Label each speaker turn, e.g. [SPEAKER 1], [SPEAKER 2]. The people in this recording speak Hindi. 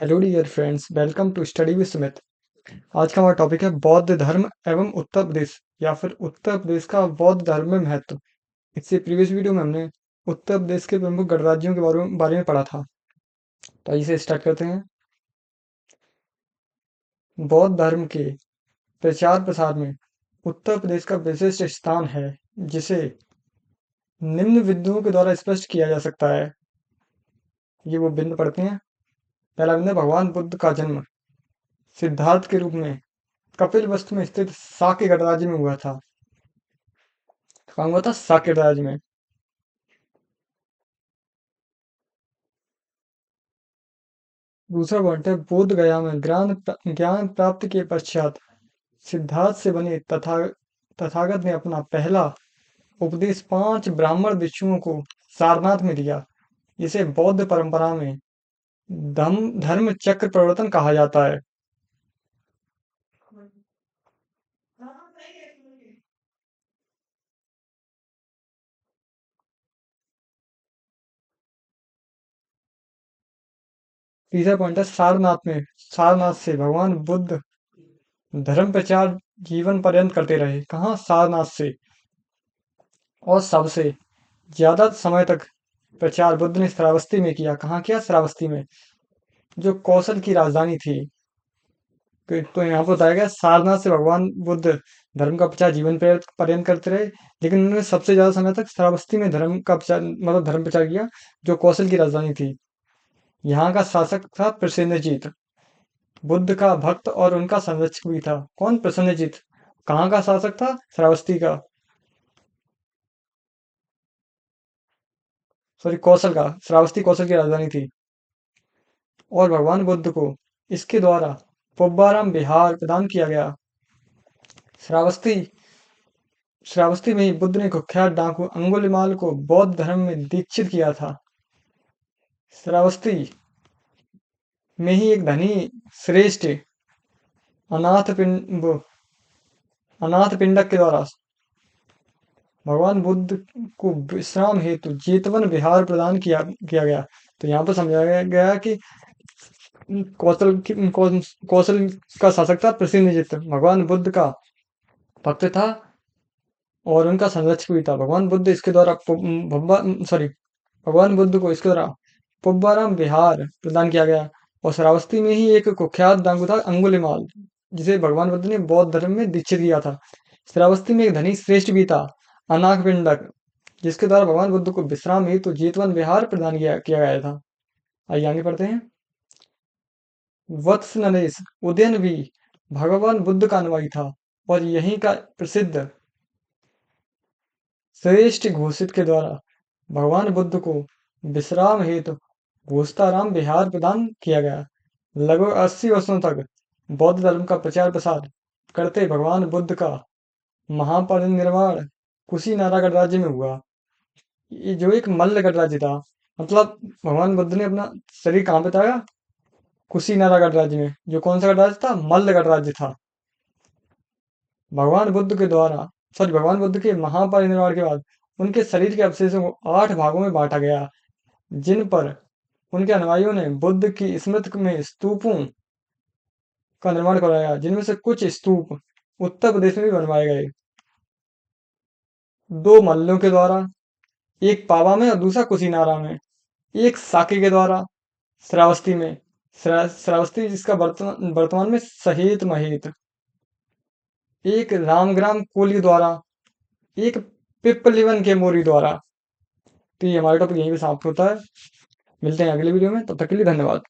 [SPEAKER 1] Hello dear friends, welcome to study with Sumit. आज का हमारा टॉपिक है बौद्ध धर्म एवं उत्तर प्रदेश या फिर उत्तर प्रदेश का बौद्ध धर्म में महत्व। इससे प्रीवियस वीडियो में हमने उत्तर प्रदेश के प्रमुख गणराज्यों के बारे में पढ़ा था। तो आइए इसे स्टार्ट करते हैं। बौद्ध धर्म के प्रचार प्रसार में उत्तर प्रदेश का विशिष्ट स्थान है, जिसे निम्न बिंदुओं के द्वारा स्पष्ट किया जा सकता है। ये वो बिंदु पढ़ते हैं। पहला बिंदु, भगवान बुद्ध का जन्म सिद्धार्थ के रूप में कपिलवस्तु में स्थित साक्य गणराज्य में हुआ था। कहाँ हुआ था? साक्य गणराज्य में। दूसरा पॉइंट है, बोध गया में ज्ञान प्राप्ति के पश्चात सिद्धार्थ से बने तथागत ने अपना पहला उपदेश 5 ब्राह्मण भिक्षुओं को सारनाथ में दिया। इसे बौद्ध परंपरा में धर्म चक्र प्रवर्तन कहा जाता है। तीसरा पॉइंट है, सारनाथ से भगवान बुद्ध धर्म प्रचार जीवन पर्यंत करते रहे। कहाँ? सारनाथ से। और सबसे ज्यादा समय तक प्रचार बुद्ध ने श्रावस्ती में किया। कहाँ किया? श्रावस्ती में, जो कौशल की राजधानी थी। तो यहाँ पर बताया गया, सारनाथ से भगवान बुद्ध धर्म का प्रचार जीवन पर्यंत करते रहे, लेकिन उन्होंने सबसे ज्यादा समय तक श्रावस्ती में धर्म का प्रचार मतलब धर्म प्रचार किया, जो कौशल की राजधानी थी। यहाँ का शासक था प्रसेनजीत, बुद्ध का भक्त और उनका संरक्षक भी था। कौन? प्रसेनजीत। कहाँ का शासक था? श्रावस्ती का, सॉरी कौशल का। श्रावस्ती कौशल की राजधानी थी। और भगवान बुद्ध को इसके द्वारा पुब्बाराम विहार प्रदान किया गया। श्रावस्ती श्रावस्ती में ही बुद्ध ने कुख्यात डाकू अंगुलिमाल को बौद्ध धर्म में दीक्षित किया था। श्रावस्ती में ही एक धनी श्रेष्ठ अनाथ पिंड अनाथ पिंडक के द्वारा भगवान बुद्ध को विश्राम हेतु जेतवन विहार प्रदान किया गया। तो यहाँ पर समझाया गया कि कौशल का शासक था प्रसेनजित, भगवान बुद्ध का भक्त था और उनका संरक्षक भी था। भगवान बुद्ध इसके द्वारा भगवान बुद्ध को इसके द्वारा पुब्बाराम विहार प्रदान किया गया। और श्रावस्ती में ही एक कुख्यात डाकू था अंगुलिमाल, जिसे भगवान बुद्ध ने बौद्ध धर्म में दीक्षित किया था। श्रावस्ती में एक धनी श्रेष्ठ भी था, अनाकपिंडक, जिसके द्वारा भगवान बुद्ध को विश्राम हेतु जेतवन विहार प्रदान किया गया था। आइए आगे पढ़ते हैं। वत्स नरेश उदयन भी भगवान बुद्ध का अनुयायी था और यहीं का प्रसिद्ध श्रेष्ठ घोषित के द्वारा भगवान बुद्ध को विश्राम हेतु घोषताराम विहार प्रदान किया गया। लगभग 80 वर्षों तक बौद्ध धर्म का प्रचार प्रसार करते भगवान बुद्ध का महापरिनिर्वाण कुशीनारा गणराज्य में हुआ। ये जो एक मल्ल गणराज्य था, मतलब भगवान बुद्ध ने अपना शरीर कहाँ बताया? कुशीनारा गणराज्य में। जो कौन सा गणराज्य था? मल्ल गणराज्य था। भगवान बुद्ध के महापरिनिर्वाण के बाद उनके शरीर के अवशेषों को 8 भागों में बांटा गया, जिन पर उनके अनुयायियों ने बुद्ध की स्मृति में स्तूपों का निर्माण करवाया, जिनमें से कुछ स्तूप उत्तर प्रदेश में भी बनवाए गए। 2 मल्लों के द्वारा, एक पावा में और दूसरा कुशीनारा में। एक साके के द्वारा श्रावस्ती में, श्रावस्ती जिसका वर्तमान में सहेत महेत। एक रामग्राम कोली द्वारा, एक पिपलिवन के मोरी द्वारा। तो ये हमारा टॉपिक यहीं पे समाप्त होता है। मिलते हैं अगले वीडियो में, तब तक के लिए धन्यवाद।